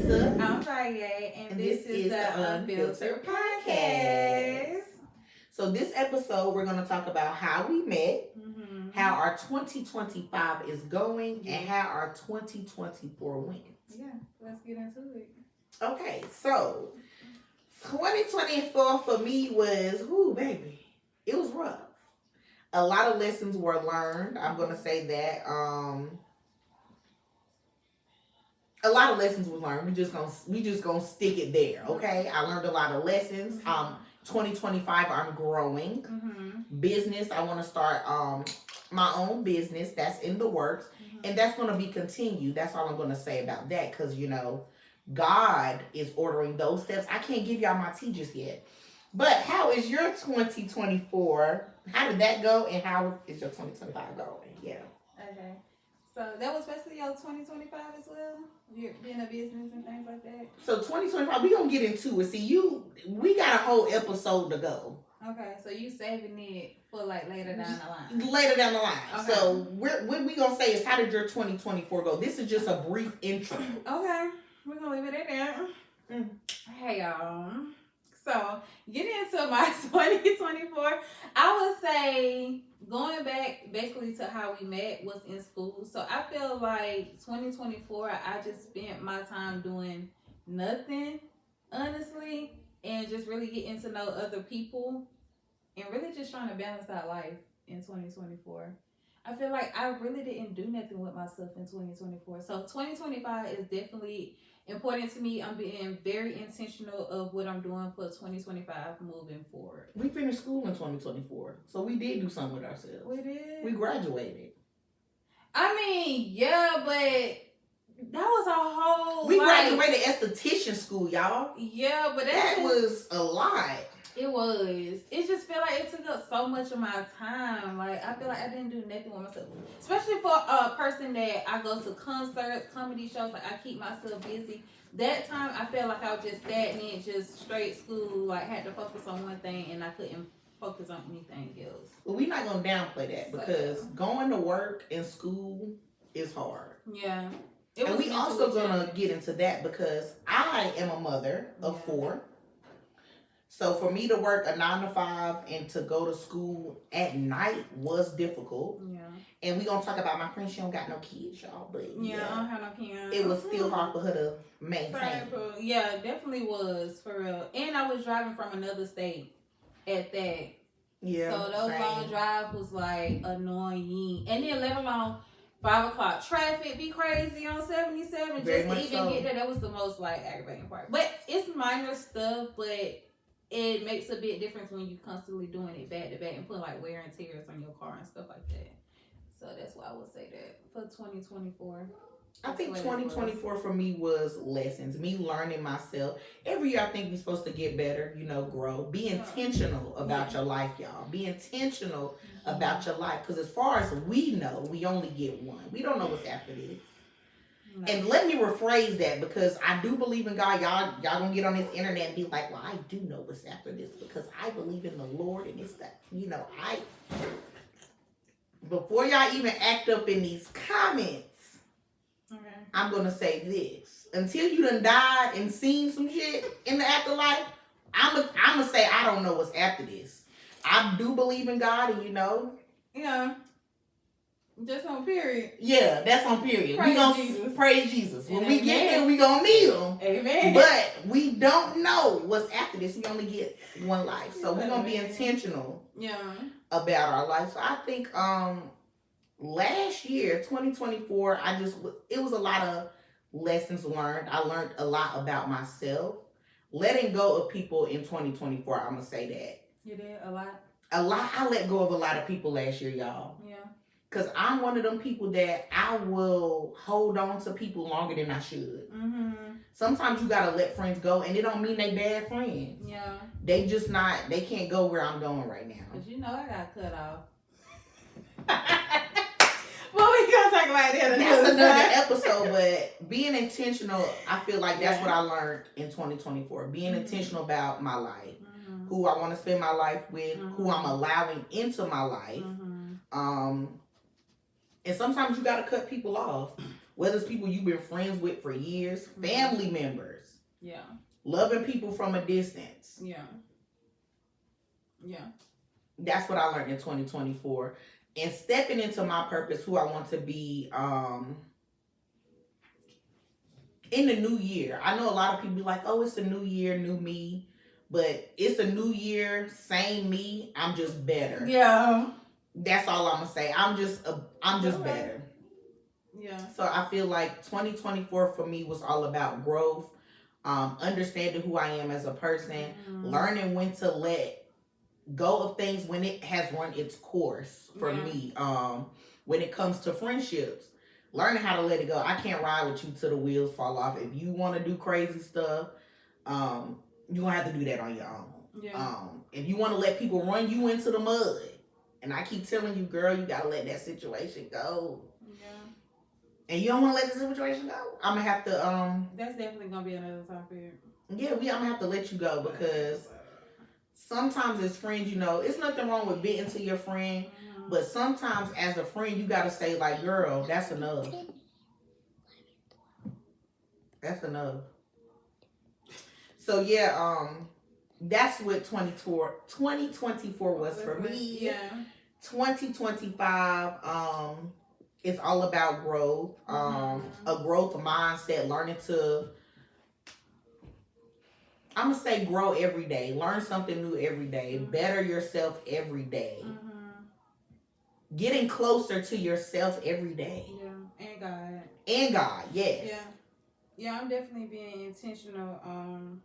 Lisa. I'm Friday, and this is the Unfiltered Podcast. So this episode, we're going to talk about how we met, how our 2025 is going, and how our 2024 went. Yeah, let's get into it. Okay, so 2024 for me was, baby, it was rough. A lot of lessons were learned. I'm going to say that. A lot of lessons were learned. We just gonna stick it there, okay? I learned a lot of lessons. 2025, I'm growing. Business, I want to start my own business. That's in the works, and that's gonna be continued. That's all I'm gonna say about that, because God is ordering those steps. I can't give y'all my tea just yet. But how is your 2024? How did that go, and how is your 2025 going? Yeah. Okay. So that was basically your 2025 as well? You're being a business and things like that? So 2025, we going to get into it. See, we got a whole episode to go. Okay, so you saving it for like later down the line? Later down the line. Okay. So what we going to say is, how did your 2024 go? This is just a brief intro. Okay, we're going to leave it at that. Hey, y'all. So, getting into my 2024, I would say going back basically to how we met was in school. So, I feel like 2024, I just spent my time doing nothing, honestly, and just really getting to know other people and really just trying to balance out life in 2024. I feel like I really didn't do nothing with myself in 2024. So, 2025 is definitely important to me. I'm being very intentional of what I'm doing for 2025 moving forward. We finished school in 2024, so we did do something with ourselves. We did. We graduated. I mean, yeah, but that was a whole. We graduated esthetician school, y'all. Yeah, but that was a lot. It was. It just felt like it took up so much of my time. Like, I feel like I didn't do nothing with myself. Especially for a person that I go to concerts, comedy shows, like I keep myself busy. That time, I felt like I was just stagnant, just straight school, like had to focus on one thing and I couldn't focus on anything else. Well, we're not going to downplay that because going to work and school is hard. Yeah. And we also going to get into that because I am a mother of 4. So for me to work a 9 to 5 and to go to school at night was difficult. Yeah. And we gonna talk about my friend. She don't got no kids, y'all. But yeah, I don't have no kids. It was still hard for her to maintain. Yeah, it definitely was for real. And I was driving from another state at that. Yeah. So those long drives was like annoying. And then let alone 5 o'clock traffic be crazy on 77. Very just to even so. Get there, that was the most like aggravating part. But it's minor stuff, but it makes a big difference when you constantly doing it back to back and putting like wear and tears on your car and stuff like that. So that's why I would say that for 2024. I think 2024 for me was lessons. Me learning myself. Every year I think we're supposed to get better, grow. Be intentional about your life, y'all. Be intentional about your life. Because as far as we know, we only get one. We don't know what's after this. No. And let me rephrase that because I do believe in God. Y'all gonna get on this internet and be like, well, I do know what's after this because I believe in the Lord and it's that, before y'all even act up in these comments, I'm gonna say this. Until you done died and seen some shit in the afterlife, I'm gonna say I don't know what's after this. I do believe in God and Yeah. Just on period. Yeah, that's on period. Praise we gonna Jesus. Praise Jesus. When we get there, we gonna meet him. Amen. But we don't know what's after this. We only get one life, so we're gonna be intentional. About our life. So I think last year, 2024, it was a lot of lessons learned. I learned a lot about myself. Letting go of people in 2024. I'm gonna say that. You did a lot. I let go of a lot of people last year, y'all. Yeah. Because I'm one of them people that I will hold on to people longer than I should. Sometimes you got to let friends go, and it don't mean they bad friends. Yeah. They just they can't go where I'm going right now. Because I got cut off. Well, we going to talk about that That's another episode, but being intentional, I feel like that's what I learned in 2024. Being intentional about my life, who I want to spend my life with, who I'm allowing into my life. And sometimes you got to cut people off. whether it's people you've been friends with for years, family members. Yeah. Loving people from a distance. Yeah. Yeah. That's what I learned in 2024. And stepping into my purpose, who I want to be in the new year. I know a lot of people be like, oh, it's a new year, new me. But it's a new year, same me. I'm just better. Yeah. That's all I'm gonna say. I'm just better. Yeah. So I feel like 2024 for me was all about growth, understanding who I am as a person, learning when to let go of things when it has run its course for me. When it comes to friendships, learning how to let it go. I can't ride with you till the wheels fall off. If you want to do crazy stuff, you're gonna have to do that on your own. Yeah. If you want to let people run you into the mud, and I keep telling you, girl, you gotta let that situation go. Yeah. And you don't want to let the situation go, I'm gonna have to. That's definitely gonna be another topic. Yeah, I'm gonna have to let you go because sometimes as friends, you know, it's nothing wrong with venting to your friend, but sometimes as a friend, you gotta say like, girl, that's enough. That's enough. So yeah, that's what 2024 was for me. Yeah. 2025, it's all about growth, a growth mindset, learning to, I'm gonna say grow every day, learn something new every day, better yourself every day, getting closer to yourself every day. Yeah, and God. And God, yes. Yeah. Yeah, I'm definitely being intentional on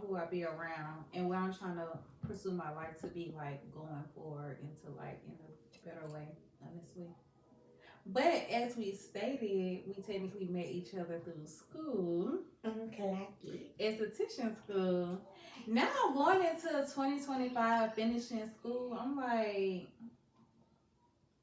who I be around and what I'm trying to pursue my life to be like going forward into like in a better way, honestly. But as we stated, we technically met each other through school. Esthetician school. Now going into 2025, finishing school, I'm like,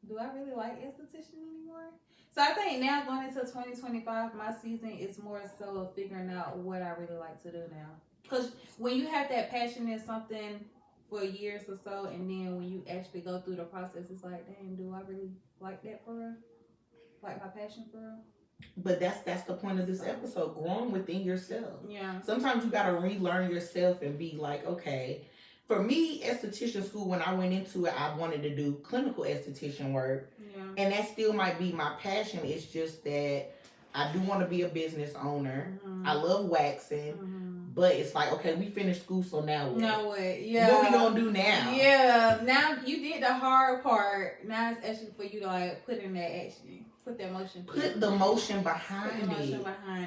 do I really like esthetician anymore? So I think now going into 2025, my season is more so figuring out what I really like to do now. Because when you have that passion in something for years or so, and then when you actually go through the process, it's like, dang, do I really like that for real? Like my passion for real? But that's the point of this episode, growing within yourself. Yeah. Sometimes you gotta relearn yourself and be like, okay. For me, esthetician school, when I went into it, I wanted to do clinical esthetician work. Yeah. And that still might be my passion. It's just that I do want to be a business owner. I love waxing. But it's like, okay, we finished school, so now what? Now what? Yeah. What we gonna do now? Yeah. Now you did the hard part. Now it's actually for you to like put in that action. Put that motion. Put the motion behind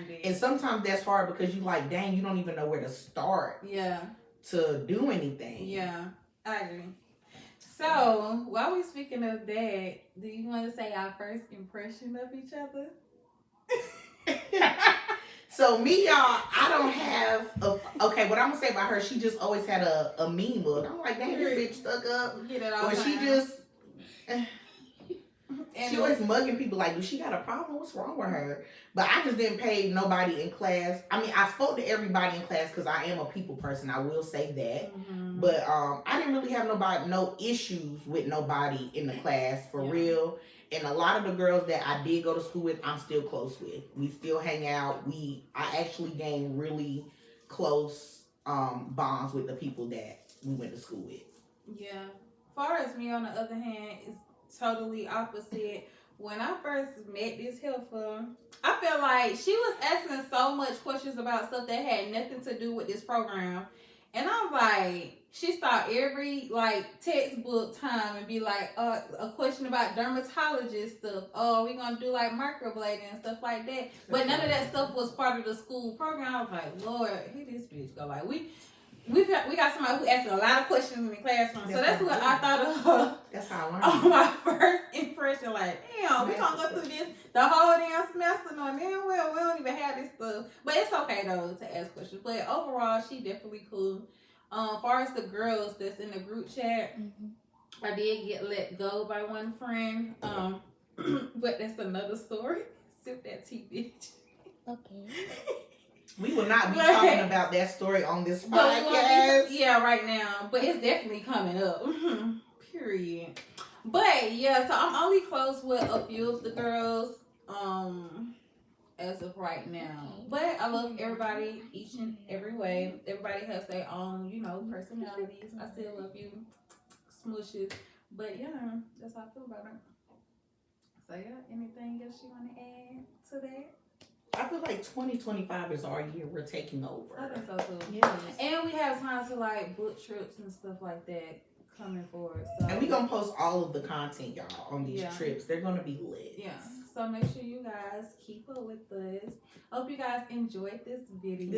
it. And sometimes that's hard because you like, dang, you don't even know where to start. Yeah. To do anything. Yeah, I agree. So, while we're speaking of that, do you want to say our first impression of each other? So me, y'all, I don't have okay, what I'm gonna say about her, she just always had a mean look. I'm like, dang, this bitch stuck up. Get it all or time. she just she always mugging people like, do she got a problem? What's wrong with her? But I just didn't pay nobody in class. I mean, I spoke to everybody in class because I am a people person. I will say that. But I didn't really have no issues with nobody in the class for real. And a lot of the girls that I did go to school with, I'm still close with. We still hang out. I actually gained really close bonds with the people that we went to school with. Yeah. As far as me, on the other hand, it's totally opposite. When I first met this helper, I felt like she was asking so much questions about stuff that had nothing to do with this program. And I'm like, she stopped every like textbook time and be like, a question about dermatologist stuff. Oh, we gonna do like microblading and stuff like that. But none of that stuff was part of the school program. I was like, Lord, here this bitch go. Like we got somebody who asked a lot of questions in the classroom. So that's what I thought of. That's how I learned. On my first impression, like, damn, we gonna go through this the whole damn semester. No, damn well, we don't even have this stuff. But it's okay though to ask questions. But overall, she definitely cool. As far as the girls that's in the group chat, I did get let go by one friend. But that's another story. Sip that tea, bitch. Okay. We will not be talking about that story on this podcast. Yeah, right now. But it's definitely coming up. Period. But yeah, so I'm only close with a few of the girls. as of right now. But I love everybody each and every way. Everybody has their own, you know, personalities. I still love you, smooshes. But yeah, that's how I feel about it. So yeah, anything else you want to add to that? I feel like 2025 is our year. We're taking over. I think so too. Yes. And we have time to like book trips and stuff like that coming forward. So And we're going to post all of the content, y'all, on these trips. They're going to be lit. Yeah. So make sure you guys keep up with us. Hope you guys enjoyed this video.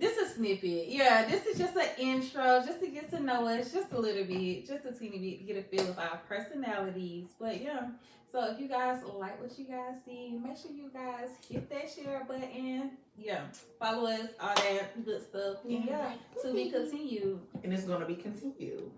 This is a snippet. Yeah, this is just an intro, just to get to know us just a little bit, just a teeny bit, to get a feel of our personalities. But yeah, so if you guys like what you guys see, make sure you guys hit that share button. Yeah, follow us, all that good stuff. And yeah, to be continued. And it's going to be continued.